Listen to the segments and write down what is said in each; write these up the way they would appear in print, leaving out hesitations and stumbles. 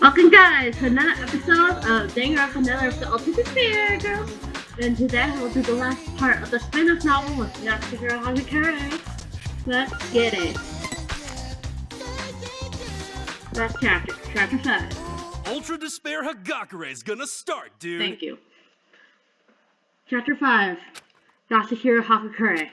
Welcome guys to another episode of Danganronpa, another episode of Despair Girls. And today we'll do the last part of the spin-off novel with Hagakure Hagakure. Let's get it. Last chapter, chapter 5. Ultra Despair Hagakure is gonna start, dude. Thank you. Chapter 5. Hagakure Hagakure.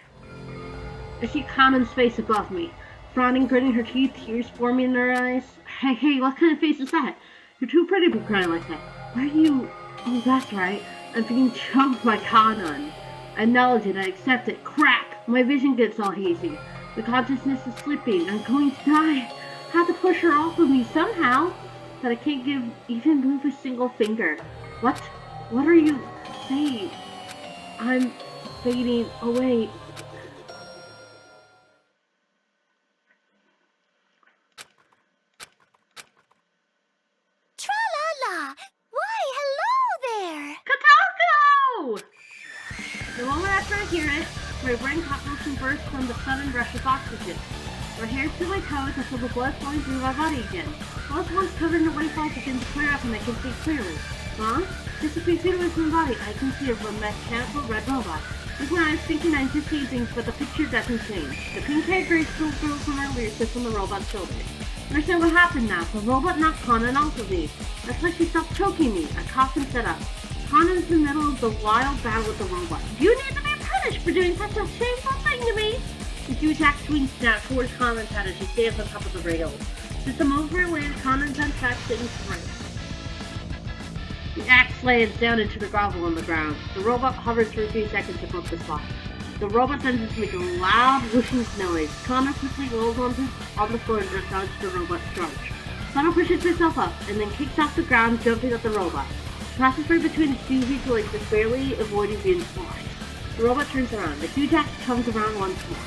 I see Kanan's face above me. Frowning, gritting her teeth, tears forming in her eyes. Hey, what kind of face is that? You're too pretty to be crying like that. Why are you... Oh, that's right. I'm being choked by Kanan. I acknowledge it, I accept it. Crack! My vision gets all hazy. The consciousness is slipping. I'm going to die. I have to push her off of me somehow. But I can't even move a single finger. What? What are you saying? I'm fading away. The moment after I hear it, my brain cockroach bursts from the sudden rush of oxygen. My hair to my toes, I feel the blood flowing through my body again. Once covered in white fog begin to clear up and I can see clearly. Huh? Just a few feet away from my body, I can see a mechanical red robot. This when I was thinking I just see things, but the picture doesn't change. The pink-haired graceful girl from earlier sits on the robot's shoulder. I understand what happened now. The robot knocked Kanan off of me. That's why she stopped choking me. I coughed and set up. Kanan's in the middle of the wild battle with the robot. You need to be punished for doing such a shameful thing to me! The two attack swing snap towards Kanan's head as she stands on top of the rails. Just a moment for a land, Kanan's untracked sitting straight. The axe lands down into the gravel on the ground. The robot hovers for a few seconds above the spot. The robot then just makes a loud whooshing noise. Kanan quickly rolls on the floor and dodges the robot's charge. Kanan pushes herself up and then kicks off the ground, jumping at the robot. Passes right between its two huge legs, just barely avoiding being squashed. The robot turns around. The huge axe comes around once more.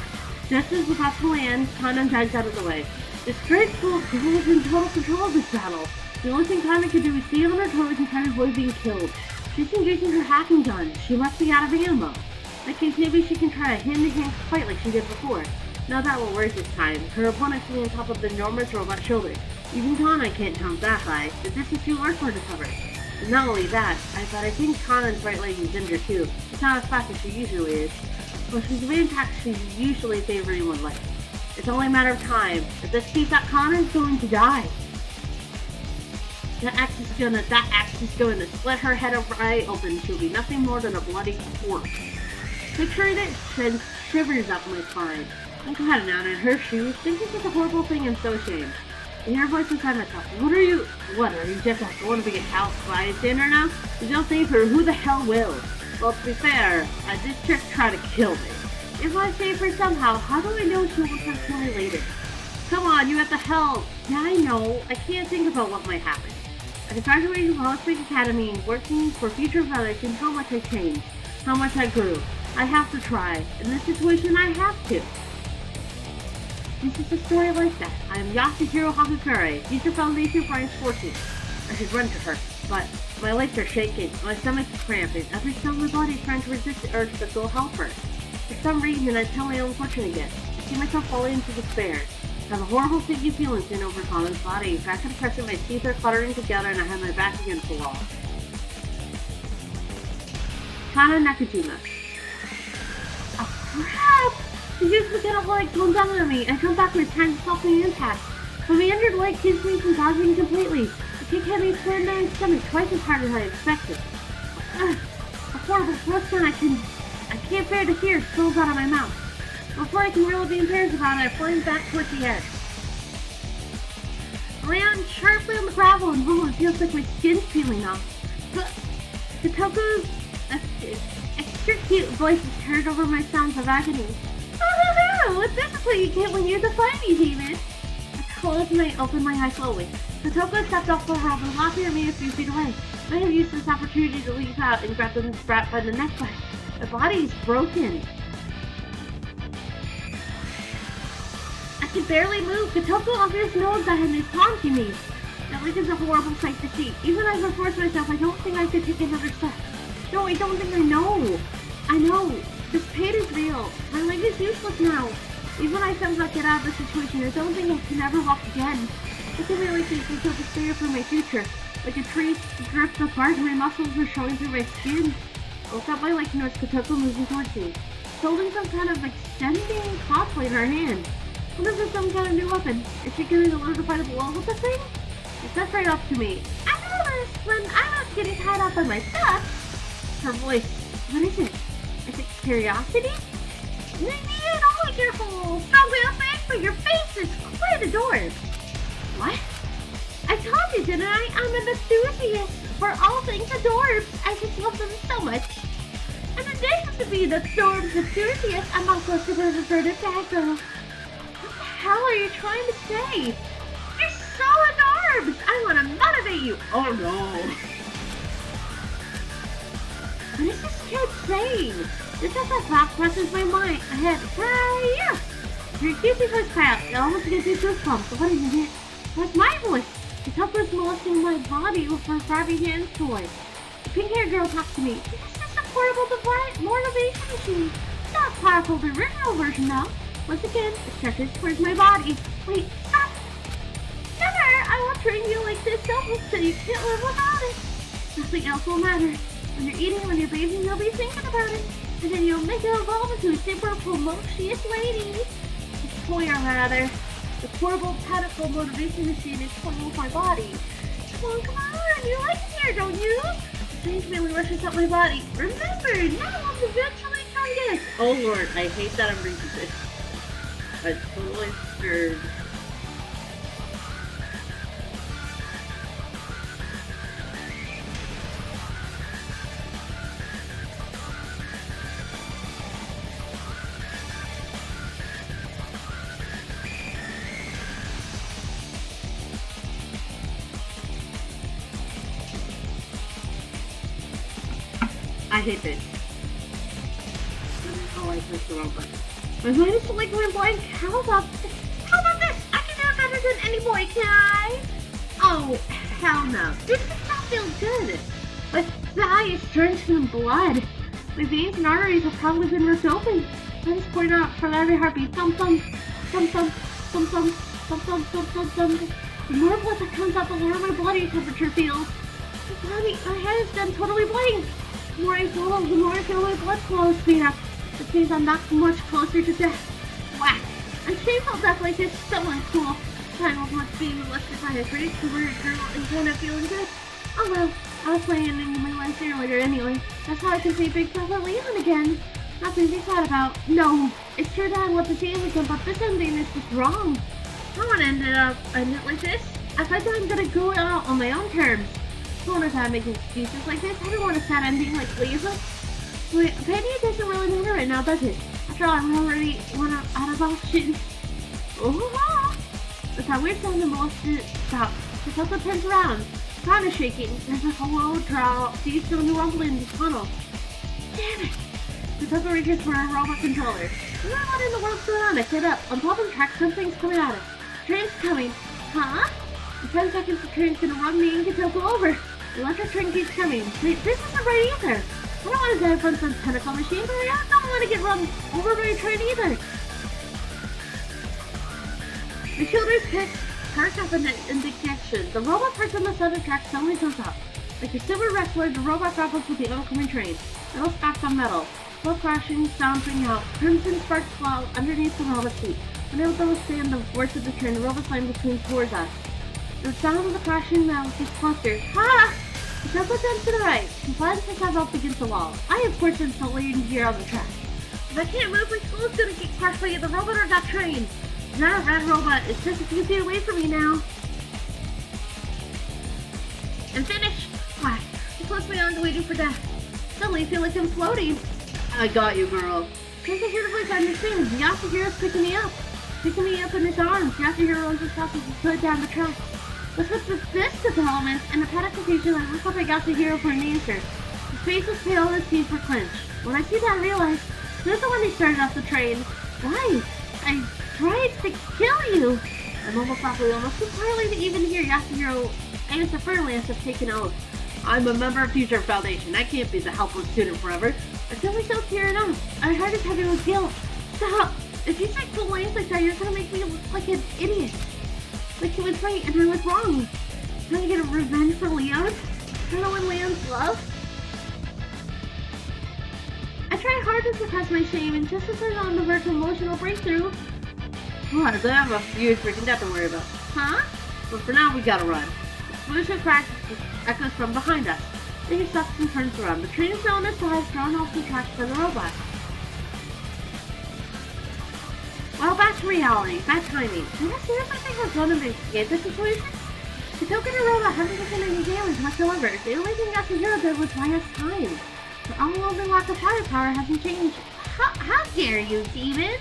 Just as about to land, Kanan dives out of the way. This great school is in total control of this battle. The only thing Kanan can do is stay on her toes and try to avoid being killed. She's engaging her hacking gun. She must be out of ammo. In that case, maybe she can try a hand-to-hand fight like she did before. No, that won't work this time. Her opponent sitting on top of the enormous robot's shoulder. Even Kanan can't jump that high. The distance too large for her to cover. And not only that, but I think Kanan's right leg is injured too. It's not as fast as she usually is. When she's being attacked, she's usually favoring one leg. It's only a matter of time. If this keeps up, Kanan's going to die. That axe is going to split her head right open. She'll be nothing more than a bloody corpse. Picturing it sends shivers up my spine. I'm glad now in her shoes. Thinking it's a horrible thing and so ashamed. I hear a voice inside myself. What are you just going to be a house bystander now? You don't save her, who the hell will? Well, to be fair, this chick tried to kill me. If I save her somehow, how do I know she won't have to kill me later? Come on, you have to help. Yeah, I know. I can't think about what might happen. I graduated from Hospital Academy and working for future brothers and how much I changed, how much I grew. I have to try. In this situation, I have to. This is a story like that. I am Yasuhiro Hagakure, future foundation for Brian's fortune. I should run to her, but my legs are shaking, my stomach is cramping, every cell in my body is trying to resist the urge to go help her. For some reason, I tell my own fortune again. I see myself falling into despair. I have a horrible sinking feeling sitting over Kanan's body. Back to the present, my teeth are cluttering together and I have my back against the wall. Kana Nakajima. Oh crap! The juice begin of leg comes down on me. I come backwards, trying to stop the impact. But my injured leg keeps me from dodging completely. The kick hit me square in my stomach twice as hard as I expected. A horrible thrust I can't bear to hear spills out of my mouth. Before I can really be embarrassed about it, I fling back towards the edge. I land sharply on the gravel and it feels like my skin's peeling off. Katoko's extra cute voice is heard over my sounds of agony. Oh, it's difficult you get when you're the fighting demon. I open my eyes slowly. Kotoko stepped off the rope and laughing at me a few feet away. I have used this opportunity to leap out and grab the brat by the neck. My body is broken. I can barely move. Kotoko obviously knows that and is taunting me. That leg is a horrible sight to see. Even as I force myself, I don't think I could take another step. No, I don't think I know. I know. This pain is real. My leg is useless now. Even if I somehow get out of the situation, I don't think I can ever walk again. Look at me like this until the fear for my future. Like a tree drifts apart and my muscles are showing through my skin. I look up my leg towards Kotoko moving towards me. She's holding some kind of extending cosplay in her hand. What is this, some kind of new weapon? Is she getting a little to fight a wall with the thing? She steps right up to me. I noticed when I was getting tied up on my stuff. Her voice. What is it? Is it curiosity? Maybe you don't like your whole strong wheel face, but your face is quite adorable. What? I told you, didn't I? I'm an enthusiast for all things adorbs. I just love them so much. In addition to being an adorbs enthusiast, I'm also a super devoted bad girl. What the hell are you trying to say? You're so adorbs! I want to motivate you! Oh no! What is this kid saying? Just as that thought crosses my mind, I had yeah! Your accusing voice pal. It almost gives me goosebumps. What is it? Like my voice. The helper's molesting my body with her Barbie hands toy. The pink-haired girl talks to me. This is just a portable device, motivation machine. It's not powerful, the original version now. Once again, it stretches towards my body. Wait, stop! Never! I won't train you like this selfless so you can't live without it. Nothing else will matter. When you're eating, when you're bathing, you'll be thinking about it. And then you'll make it evolve into a super promotious lady. It's toy, or rather. The portable pedicle motivation machine is playing with my body. Come on, you like it here, don't you? The strange feeling rushes up my body. Remember, none will eventually come this. Oh lord, I hate that I'm reading this. I'm totally scared. I hate this. Oh, I pressed the wrong button. My mind is like going blank. How about this? I can do it better than any boy, can I? Oh, hell no. This does not feel good. My thigh is drenched in blood. My veins and arteries have probably been ripped open. I just pouring out from every heartbeat. Thump, thump, thump, thump, thump, thump, thump, thump, thump, thump, thump. The more blood that comes out, the lower my body temperature feels. My head is done totally blank. The more I swallow, the more I feel my blood flow speed up. It means I'm not much closer to death. Whack! A shameful death like this is so uncool. Time was much being molested by a pretty converted girl and kind of feeling good. Oh well, I was playing into my life earlier anyway. That's how I can see Big Brother Leon again. Nothing to be sad about. No, it's true that I want to see him again, but this ending is just wrong. I don't want to end it like this. I think I'm gonna go out on my own terms. I don't want to start making excuses like this. I don't want a sad ending like Lisa. Wait, Penny doesn't really matter right now, does it? After all, I'm already out of options. Oh, with that weird sound, the molested stops. The tunnel turns around. The ground is shaking. There's a hollow draw. Deep to the rumble in the tunnel. Damn it! The tunnel reaches for a robot controller. What in the world's going on? I sit up. On top of the track, something's coming at us. Train's coming. Huh? In 10 seconds, the train's gonna run me and get Toko over. The electric train keeps coming. Wait, this isn't right either. I don't want to die from some tentacle machine, but I don't want to get run over by a train either. The shoulders perk up in indignation. The robot parked on the center track suddenly jumps up. Like a silver wrestler, the robot grapples with the oncoming train. Metal smacks on metal. Slow crashing sounds ring out. Crimson sparks fly underneath the robot's seat. Unable to withstand the force of the train, the robot slammed between towards us. The sound of the crashing metal gets closer. Ha! The truck goes down to the right. He finds himself up against the wall. I, of course, am still waiting here on the track. If I can't move, my skull's gonna get crushed by either robot or that train. Not a red robot. It's just a few feet away from me now. I'm finished. Whack. He close my arms waiting for death. Suddenly, I feel like I'm floating. I got you, girl. Can't I hear the voice? I understand. Yasuhiro's picking me up. Picking me up in his arms. Yasuhiro runs as fast as he could down the track. What's with this development and the panic confusion? I look up at Yasuhiro for an answer. His face was pale and his teeth were clenched. When I see that, I realize there's the one who started off the train. Why? I tried to kill you. I'm almost too quietly to even hear Yasuhiro answer firmly as if taken oath. I'm a member of Future Foundation. I can't be the helpless student forever. I feel myself tearing up. My heart is heavy with guilt. Stop! If you say cool lines like that, you're gonna make me look like an idiot. Like he was right and I was wrong. Trying to get a revenge for Leon? Trying to win Leon's love? I tried hard to suppress my shame, and just as I was on the verge of emotional breakthrough... What, I have a few freaking death to worry about. Huh? But for now, we gotta run. The solution crack echoes from behind us. Then he stops and turns around. The train is now on its side, thrown off the tracks by the robot. Well, back to reality. Bad timing. Did I seriously think I was going to investigate this situation? The token robot hasn't taken any damage whatsoever. The only thing that the hero did was buy us time. The unloading lack of firepower hasn't changed. How dare you, demon?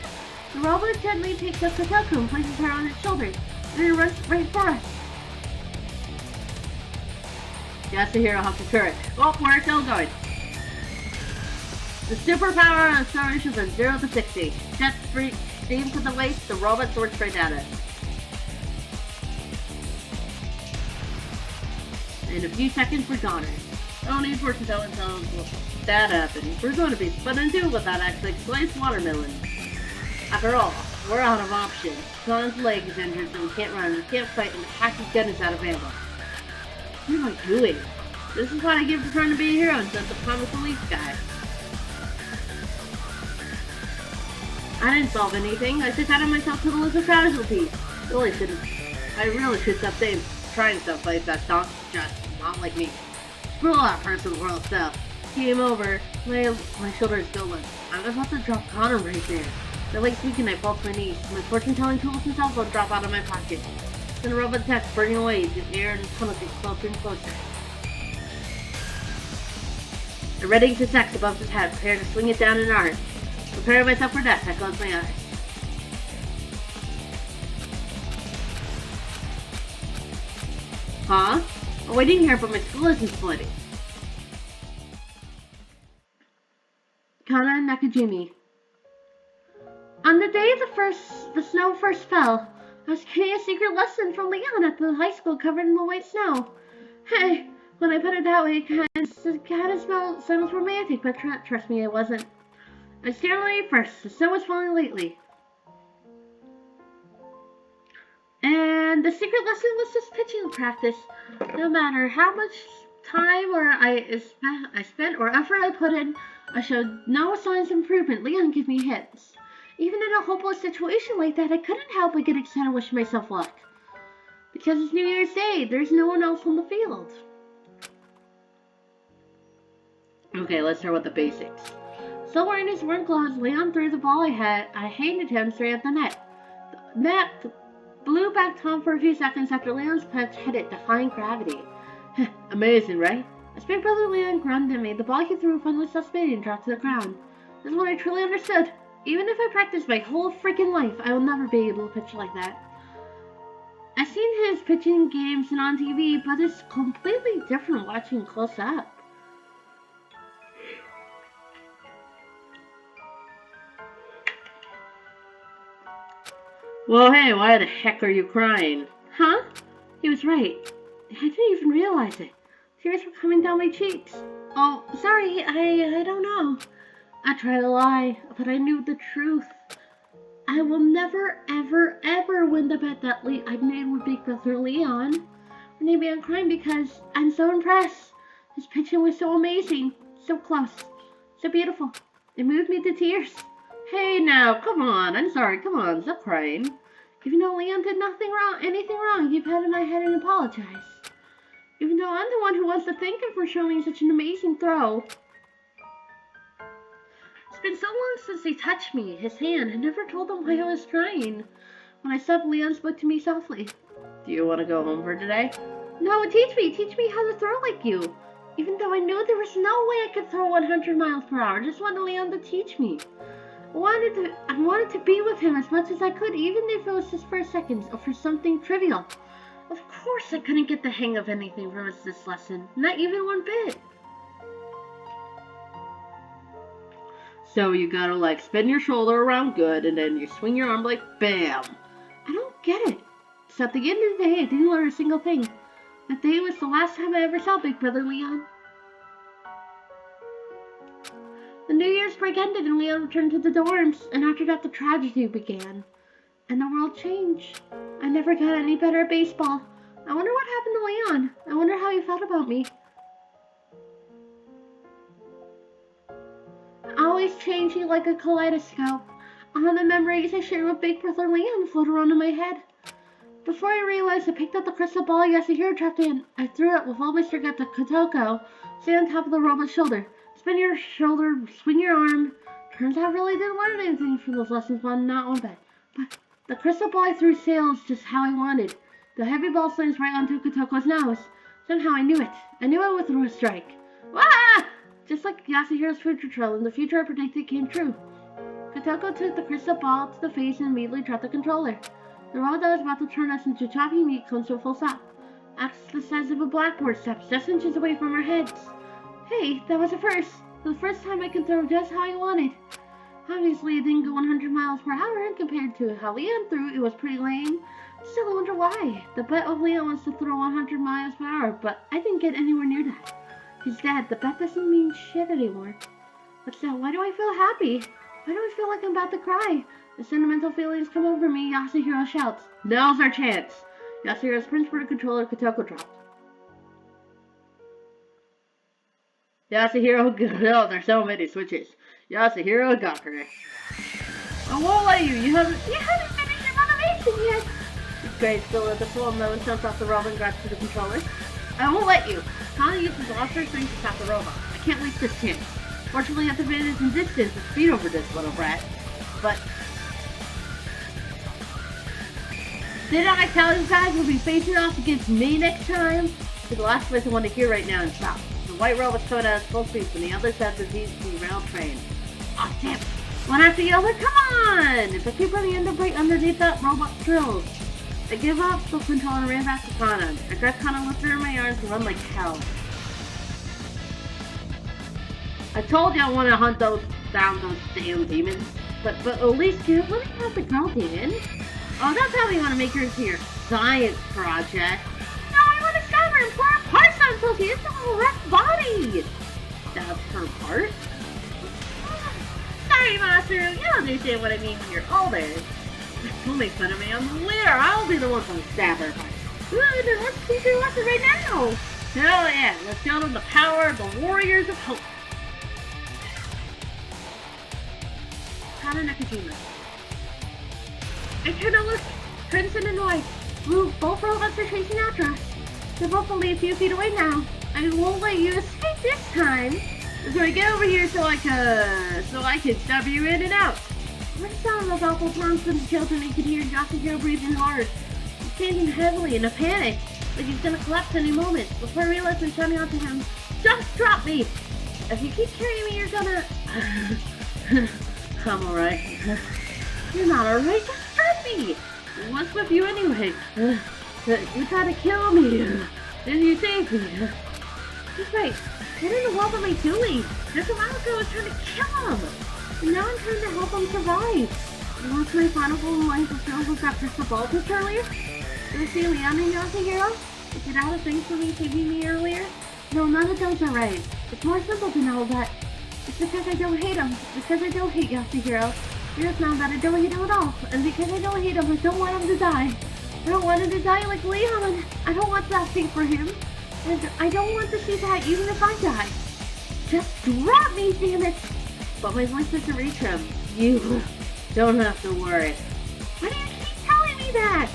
The robot gently takes up Kotoko and places her on its shoulder, and then runs right for us. Yes, the hero Hagakure. Oh, we're still going. The superpower on acceleration from 0 to 60. Jet steam to the waist, the robot soared straight at us. In a few seconds, we're gone. No need for to tell ourselves that happened. We're going to be spun in two with that actually sliced watermelon. After all, we're out of options. Sean's leg is injured, so we can't run, we can't fight, and the package gun is out of ammo. What am I doing? This is what I get for trying to be a hero instead of the comic relief guy. I didn't solve anything. I just added myself to the list of casualties. I really should stop trying stuff like that. Don't just not like me. Screw all that first world stuff. Game over. My shoulder is still limp. I'm about to drop Connor right there. My legs weak and I fall to my knees. My fortune-telling tools and cell phone drop out of my pocket. Then a robot text burning away. The air and tunnel gets closer and closer. I'm ready to text above his head, prepared to swing it down an arm. Preparing myself for death, I close my eyes. Huh? I'm waiting here, but my school isn't splitting. Kana and Nakajimi. On the day the snow first fell, I was getting a secret lesson from Leon at the high school covered in the white snow. Hey, when I put it that way, it kind of sounds romantic, but trust me, it wasn't. I stared at it first. The snow was falling lately. And the secret lesson was just pitching practice. No matter how much time I spent or effort I put in, I showed no signs of improvement. Leon gave me hits. Even in a hopeless situation like that, I couldn't help but get excited and wish myself luck. Because it's New Year's Day, there's no one else on the field. Okay, let's start with the basics. Still wearing his work gloves, Leon threw the ball I handed him straight at the net. The net blew back Tom for a few seconds after Leon's punch hit it, defying gravity. Amazing, right? As Big Brother Leon grunted at me, the ball he threw finally stopped spinning and dropped to the ground. This is what I truly understood. Even if I practice my whole freaking life, I will never be able to pitch like that. I've seen his pitching games and on TV, but it's completely different watching close up. Well, hey, why the heck are you crying? Huh? He was right. I didn't even realize it. Tears were coming down my cheeks. Oh, sorry, I don't know. I tried to lie, but I knew the truth. I will never, ever, ever win the bet that I made with Big Brother Leon. Maybe I'm crying because I'm so impressed. His pitching was so amazing, so close, so beautiful. It moved me to tears. Hey now, come on, I'm sorry, come on, stop crying. Even though Leon did anything wrong, he patted my head and apologized. Even though I'm the one who wants to thank him for showing such an amazing throw. It's been so long since he touched me, his hand. I never told him why I was crying. When I stopped, Leon spoke to me softly. Do you want to go home for today? No, teach me how to throw like you. Even though I knew there was no way I could throw 100 miles per hour, I just wanted Leon to teach me. I wanted to be with him as much as I could, even if it was just for seconds or for something trivial. Of course I couldn't get the hang of anything from this lesson, not even one bit. So you gotta spin your shoulder around good and then you swing your arm like BAM! I don't get it. So at the end of the day, I didn't learn a single thing. That day was the last time I ever saw Big Brother Leon. The New Year's break ended and Leon returned to the dorms, and after that the tragedy began. And the world changed. I never got any better at baseball. I wonder what happened to Leon. I wonder how he felt about me. Always changing like a kaleidoscope. All the memories I shared with Big Brother Leon float around in my head. Before I realized, I picked up the crystal ball Yasuhiro dropped in. I threw it with all my strength at the Kotoko, sitting on top of the robot's shoulder. Spin your shoulder, swing your arm. Turns out I really didn't learn anything from those lessons, not one bit. But the crystal ball I threw sails just how I wanted. The heavy ball slams right onto Kotoko's nose. Somehow I knew it. I knew I would throw a strike. Wah! Just like Yasuhiro's future trail, and the future I predicted came true. Kotoko took the crystal ball to the face and immediately dropped the controller. The robot that was about to turn us into choppy meat comes to a full stop. Acts the size of a blackboard, steps just inches away from our heads. Hey, that was a first. For the first time I can throw just how I wanted. Obviously, it didn't go 100 miles per hour, and compared to how Leon threw, it was pretty lame. Still, I wonder why. The bet of Leon was to throw 100 miles per hour, but I didn't get anywhere near that. He's dead. The bet doesn't mean shit anymore. But still, why do I feel happy? Why do I feel like I'm about to cry? The sentimental feelings come over me. Yasuhiro shouts, "Now's our chance!" Yasuhiro sprints for the controller Kotoko dropped. Yasuhiro, oh, there's so many switches. Yasuhiro Hagakure. I won't let you. You haven't finished your motivation yet. Grace still at the slow motion jumps off the robot and grabs to the controller. I won't let you. Kali uses all her strength to stop the robot. I can't waste this chance. Fortunately, I have to advantage in distance and speed over this little brat. But didn't I tell you guys we'll be facing off against me next time? So the last voice I want to hear right now is stop. The white robot's coming out at full speed from the other side of the derailed train. Oh damn! One after the other, come on! If I keep running right underneath that robot drills. I give up the control and ran back to Kana. I grabbed Kana, lifted her in my arms, and run like hell. I told you I want to hunt down those damn demons. But at least you let me have the girl demon. Oh, that's how you want to make her into your science project. No, I want to stab her and pour her parts on until she is a whole wrecked body. Stab her part? Sorry, Master. You don't understand what I mean when you're older. Don't make fun of me. I'm the leader. I'll be the one to stab her. Good, then let's teach her a lesson right now. Hell yeah. Let's show them the power of the Warriors of Hope. Kana Nakajima. I turn to look. Crimson and white. Blue, both robots are chasing after us. They're both only a few feet away now. I won't let you escape this time. So I get over here so I can stab you in and out. What sound of awful plants from the children I could hear Yasuhiro breathing hard. He's standing heavily in a panic, like he's gonna collapse any moment. Before I realize I'm shouting out to him, just drop me! If you keep carrying me, you're gonna... I'm alright. You're not alright, just drop me! What's with you anyway? You tried to kill me. Then you saved me. He's right. What in the world am I doing? Just a while ago I was trying to kill him. And now I'm trying to help him survive. You want my final line fulfilled with that crystal ball pitch earlier? Did I see Leon and Yasuhiro? Is it out of things for me saving me earlier? No, none of those are right. It's more simple than all that. It's because I don't hate him. It's because I don't hate Yasuhiro. Here's now that I don't hate him at all. And because I don't hate him, I don't want him to die. I don't want him to die like Leon. I don't want that fate for him. And I don't want to see that even if I die. Just drop me, damn it! But my voice doesn't reach him. You don't have to worry. Why do you keep telling me that?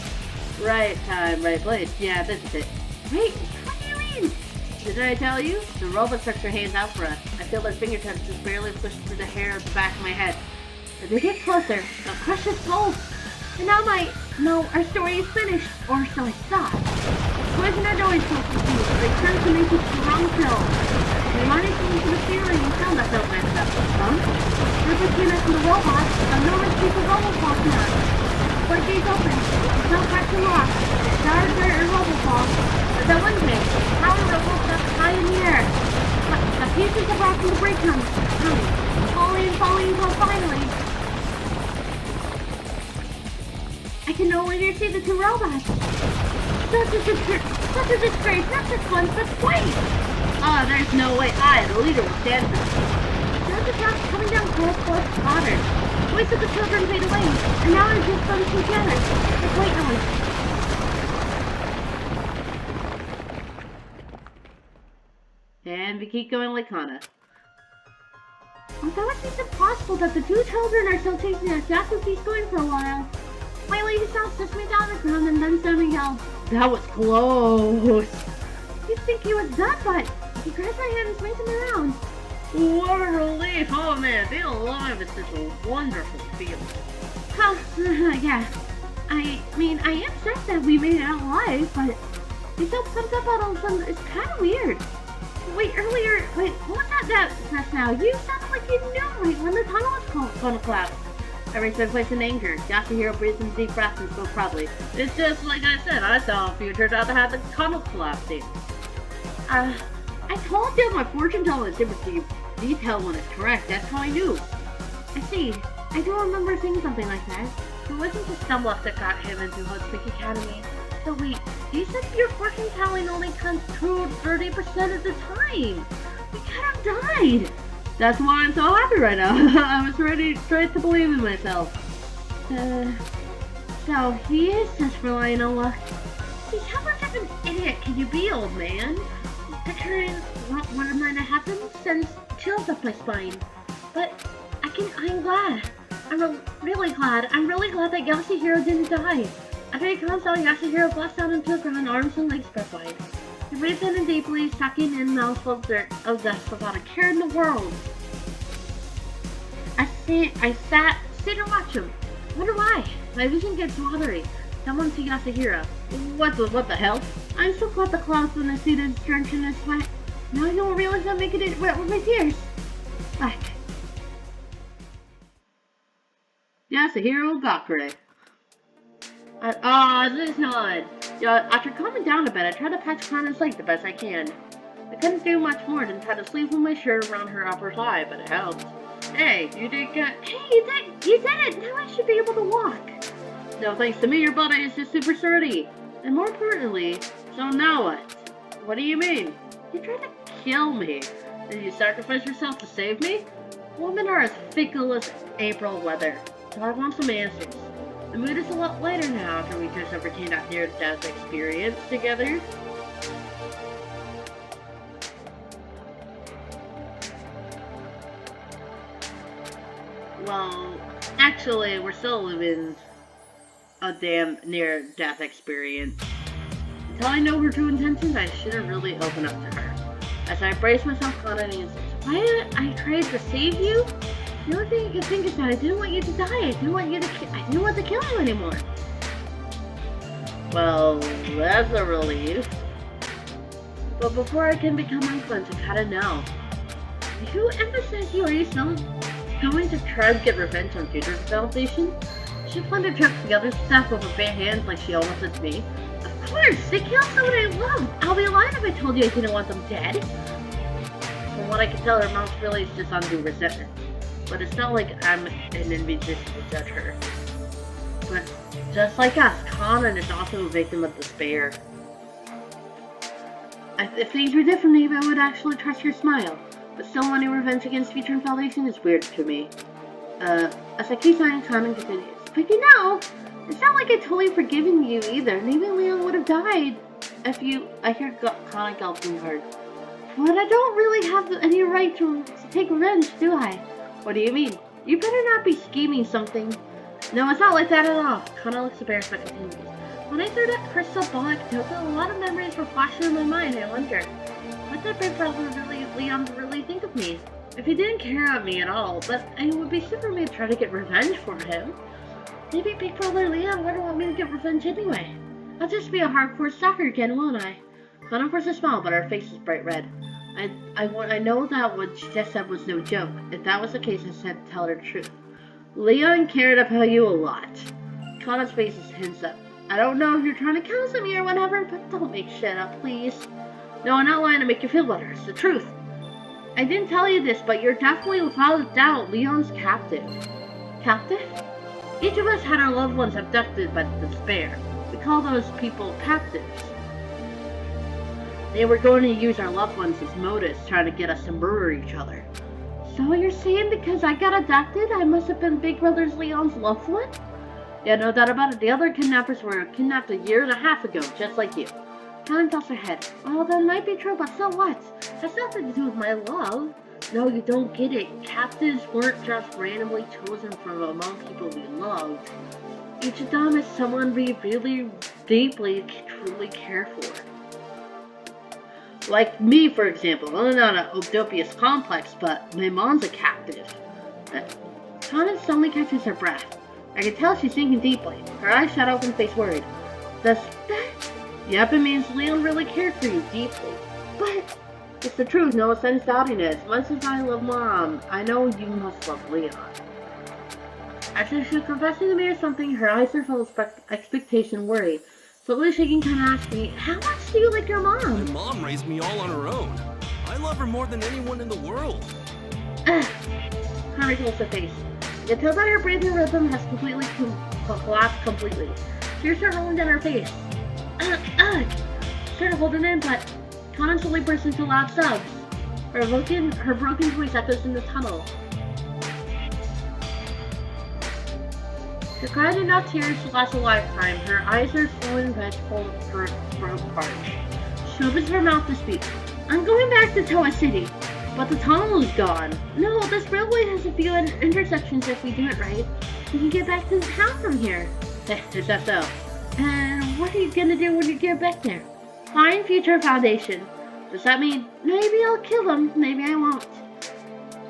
Right time, right place. Yeah, this is it. Wait, what do you mean? Didn't I tell you? The robot stretched her hands out for us. I feel their fingertips just barely push through the hair at the back of my head. As they get closer, they'll crush his pulse. And now our story is finished. Or so I thought. Poison had always felt confused, but they turned to make it strong pill. My mind is going to the theory and found that felt messed up. They're between us and the robot, a enormous piece of robot now. Floodgates open. The cell cracks and locks. Stars are in robot. But that one thing, power robots up high in the air. But the pieces of rock in the break comes. Falling until finally. I can no longer see the two robots. Such a disgrace, not just once, but twice! Ah, there's no way I, the leader, will stand for this. There's a drop coming down towards water. voice of the children fade away, and now they're just bunched together. Like white noise. And we keep going like Kana. Although it seems impossible that the two children are still chasing us, Yasu keeps going for a while. Finally, he stops, sets me down on the ground, and then suddenly yells, "That was close!" You'd think he was done, but he grabs my hand and swings him around. What a relief! Oh man, being alive is such a wonderful feeling. Huh, yeah. I mean, I am sad that we made it out alive, but he's so pumped up all of a sudden, it's kind of weird. Wait, what was that just now? You sounded like you knew right when the tunnel was going to collapse. I reached my place in anger. Yasuhiro breathed in deep breaths and spoke proudly. It's just like I said, I saw a future about to have the tunnel collapsing. I told you my fortune teller is super detailed when it's correct. That's how I knew. I see. I do remember saying something like that. It wasn't just dumb luck that got him into Hotspeak Academy. So wait, you said your fortune telling only comes true 30% of the time. We could have died. That's why I'm so happy right now. I was ready to believe in myself. So he is just relying on luck. See, how much of an idiot can you be, old man? Picturing what might have happened sends chills up my spine. But I'm glad. I'm really glad that Yasuhiro didn't die. After he calms down, Yasuhiro blast down into the ground, arms and legs spread wide. He breathed in and deeply, sucking in mouthful of dust without a care in the world. I sat and watched him. Wonder why? My vision gets watery. Someone see Yasuhiro. What the hell? I'm so glad the clouds when I see this drenched in his sweat. Now you will realize I'm making it wet with my tears. Back. Yasuhiro Hagakure. This nod. After calming down a bit, I tried to patch Kana's leg the best I can. I couldn't do much more than tie the sleeve of my shirt around her upper thigh, but it helped. Hey, you did it! Now I should be able to walk. No thanks to me, your body is just super sturdy. And more importantly, so now what? What do you mean? You tried to kill me. Did you sacrifice yourself to save me? Women are as fickle as April weather, so I want some answers. The mood is a lot lighter now after we just overcame that near-death experience together. Well, actually, we're still living a damn near-death experience. Until I know her true intentions, I shouldn't really open up to her. As I brace myself on an answer, why did I try to save you? The only thing you can think is that I didn't want you to die. I didn't want to kill you anymore. Well, that's a relief. But before I can become uncleansed, I gotta know. Who emphasized you? Are you still going to try to get revenge on future Foundation? She planned to trip the other staff with a bare hand like she almost did me. Of course, they killed someone I love. I'll be lying if I told you I didn't want them dead. From what I can tell, her mom's really is just undue resentment. But it's not like I'm an invitation to judge her. But just like us, Conan is also a victim of despair. If things were different, maybe I would actually trust her smile. But still wanting revenge against Future Foundation is weird to me. As I keep saying, Conan continues. But you know, it's not like I totally forgiven you either. Maybe Leon would have died if you... I hear Conan gulping hard. But I don't really have any right to take revenge, do I? What do you mean? You better not be scheming something. No, it's not like that at all. Kana looks embarrassed but continues. When I threw that crystal ball at Kyoko, a lot of memories were flashing in my mind. I wonder, what did Big Brother Leon really think of me? If he didn't care about me at all, but it would be super me to try to get revenge for him. Maybe Big Brother Leon wouldn't want me to get revenge anyway. I'll just be a hardcore stalker again, won't I? Kana forced a smile, but her face is bright red. I know that what she just said was no joke. If that was the case, I said tell her the truth. Leon cared about you a lot. Kana's face is hints up. I don't know if you're trying to counsel me or whatever, but don't make shit up, please. No, I'm not lying to make you feel better. It's the truth. I didn't tell you this, but you're definitely without a doubt Leon's captive. Captive? Each of us had our loved ones abducted by despair. We call those people captives. They were going to use our loved ones as motives, trying to get us to murder each other. So you're saying because I got abducted, I must have been Big Brother's Leon's loved one? Yeah, no doubt about it. The other kidnappers were kidnapped a year and a half ago, just like you. Helen tossed her head. Well, that might be true, but so what? That's nothing to do with my love. No, you don't get it. Captives weren't just randomly chosen from among people we loved. Each of them is someone we really deeply, truly care for. Like me, for example. I'm not an Oedipus complex, but my mom's a captive. Tana suddenly catches her breath. I can tell she's thinking deeply. Her eyes shut open, face worried. Does that? Yep, it means Leon really cared for you deeply. But it's the truth, no sense doubting it. As much as I love Mom, I know you must love Leon. After she was confessing to me or something, her eyes are full of expectation and worry. Slowly shaking, kind of asked me, how much do you like your mom? My mom raised me all on her own. I love her more than anyone in the world. Henry closed her face. You can tell that her breathing rhythm has completely collapsed completely. Tears start rolling down her face. Trying to hold it in, but Conan slowly bursts into loud sobs. Her broken voice echoes in the tunnel. She cried enough tears to last a lifetime. Her eyes are swollen, vengeful, her throat parched. She opens her mouth to speak. I'm going back to Toa City, but the tunnel is gone. No, this railway has a few intersections if we do it right. We can get back to the town from here. Is that so? And what are you gonna do when you get back there? Find Future Foundation. Does that mean maybe I'll kill them, maybe I won't?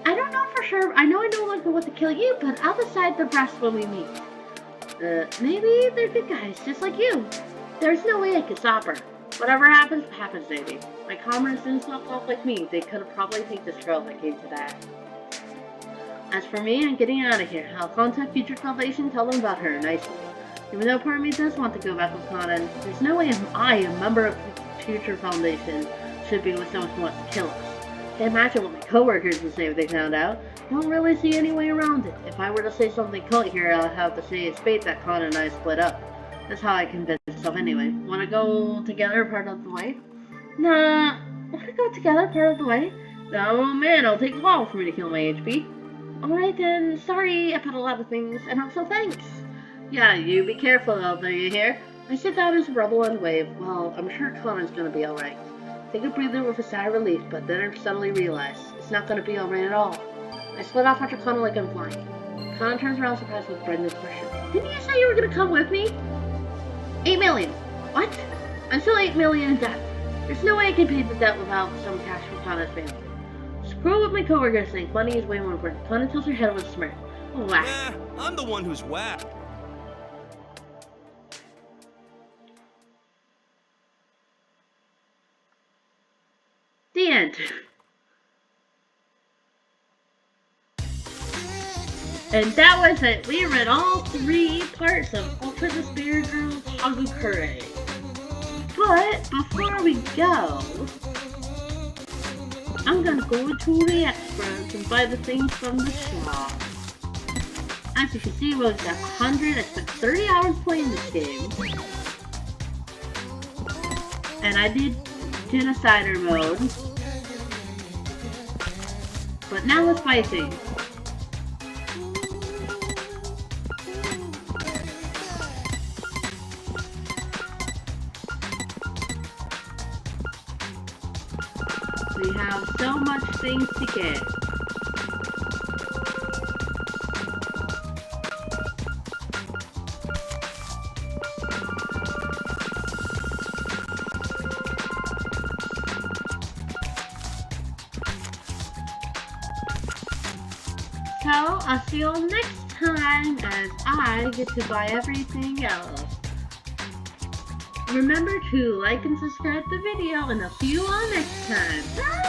I don't know for sure. I know I no longer want to kill you, but I'll decide the rest when we meet. Maybe they're good guys, just like you. There's no way I could stop her. Whatever happens, happens, baby. My comrades didn't stop off like me. They could have probably taken this girl if it came to that. As for me, I'm getting out of here. I'll contact Future Foundation, tell them about her nicely. Even though part of me does want to go back with Conan, there's no way I, a member of Future Foundation, should be with someone who wants to kill us. Can't imagine what my coworkers would say if they found out. I don't really see any way around it. If I were to say something cult here, I'll have to say it's fate that Conan and I split up. That's how I convince myself anyway. Wanna go together part of the way? Nah, wanna go together part of the way? Oh man, it'll take a while for me to kill my HP. Alright then, sorry about a lot of things, and also thanks. Yeah, you be careful out there, you hear? I sit down as a rebel and wave. Well, I'm sure Conan's gonna be alright. Take a breather with a sigh of relief, but then I suddenly realize it's not gonna be alright at all. I split off after Conan like I'm flying. Conan turns around surprised with Brendan's question. Didn't you say you were gonna come with me? 8 million. What? I'm still 8 million in debt. There's no way I can pay the debt without some cash from Conan's family. Screw what my coworkers think. Money is way more important. Conan tilts her head with a smirk. Oh, whack. Yeah, I'm the one who's whack. The end. And that was it. We read all 3 parts of Ultra the Spirit Girls Hagakure. But before we go, I'm gonna go to the extras and buy the things from the shop. As you can see, we've got 100. I spent 30 hours playing this game. And I did Genocider mode. But now let's buy things. We have so much things to get. So, I'll see you all next time as I get to buy everything else. Remember to like and subscribe the video, and I'll see you all next time. Bye!